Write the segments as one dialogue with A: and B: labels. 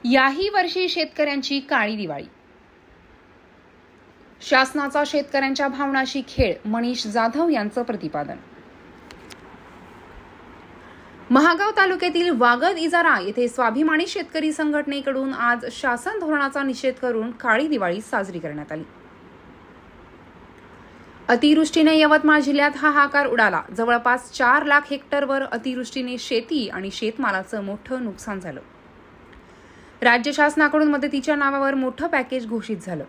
A: याही वर्षी शेतकऱ्यांची काळी दिवाळी. शासनाचा शेतकऱ्यांच्या भावनाशी खेळ, मनीष जाधव यांचं प्रतिपादन. महागाव तालुक्यातील वागद इजारा येथे स्वाभिमानी शेतकरी संघटनेकडून आज शासन धोरणाचा निषेध करून काळी दिवाळी साजरी करण्यात आली. अतिवृष्टीने यवतमाळ जिल्ह्यात हाहाकार उडाला. जवळपास 4 लाख हेक्टरवर अतिवृष्टीने शेती आणि शेतमालाचं मोठं नुकसान झालं. राज्य शासनाकडून मदतीच्या नावावर मोठं पॅकेज घोषित झालं.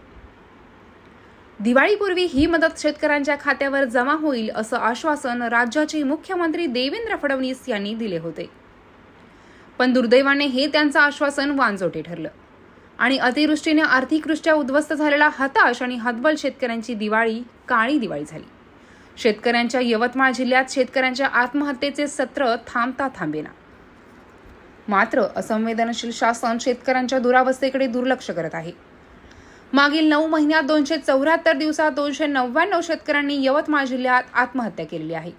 A: दिवाळीपूर्वी ही मदत शेतकऱ्यांच्या खात्यावर जमा होईल असं आश्वासन राज्याचे मुख्यमंत्री देवेंद्र फडणवीस यांनी दिले होते. पण दुर्दैवाने हे त्यांचं आश्वासन वांजोटे ठरलं आणि अतिवृष्टीने आर्थिकदृष्ट्या उद्ध्वस्त झालेला हताश आणि हतबल शेतकऱ्यांची दिवाळी काळी दिवाळी झाली. शेतकऱ्यांच्या यवतमाळ जिल्ह्यात शेतकऱ्यांच्या आत्महत्येचे सत्र थांबता थांबेना. मात्र असंवेदनशील शासन शेतकऱ्यांच्या दुरावस्थेकडे दुर्लक्ष करत आहे. मागील 9 महिन्यात 274 दिवसात 299 शेतकऱ्यांनी यवतमाळ जिल्ह्यात आत्महत्या केलेली आहे.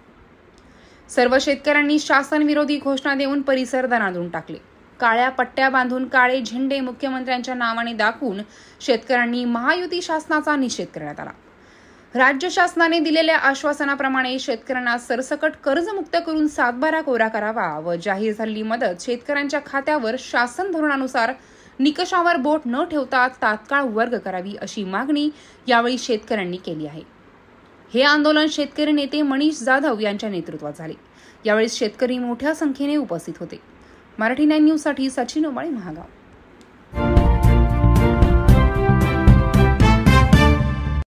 A: सर्व शेतकऱ्यांनी शासन विरोधी घोषणा देऊन परिसर दणाणून टाकले. काळ्या पट्ट्या बांधून काळे झेंडे मुख्यमंत्र्यांच्या नावाने दाखवून शेतकऱ्यांनी महायुती शासनाचा निषेध करण्यात आला. राज्य शासनाने दिलेल्या आश्वासनाप्रमाणे शेतकऱ्यांना सरसकट कर्जमुक्त करून 7/12 कोरा करावा व जाहीर झालेली मदत शेतकऱ्यांच्या खात्यावर शासन धोरणानुसार निकषावर बोट न ठेवता तात्काळ वर्ग करावी अशी मागणी यावेळी शेतकऱ्यांनी केली आहे. हे आंदोलन शेतकरी नेते मनीष जाधव यांच्या नेतृत्वात झाले. यावेळी शेतकरी मोठ्या संख्येने उपस्थित होते. मराठी 9 न्यूजसाठी सचिन उमाळे, महागाव.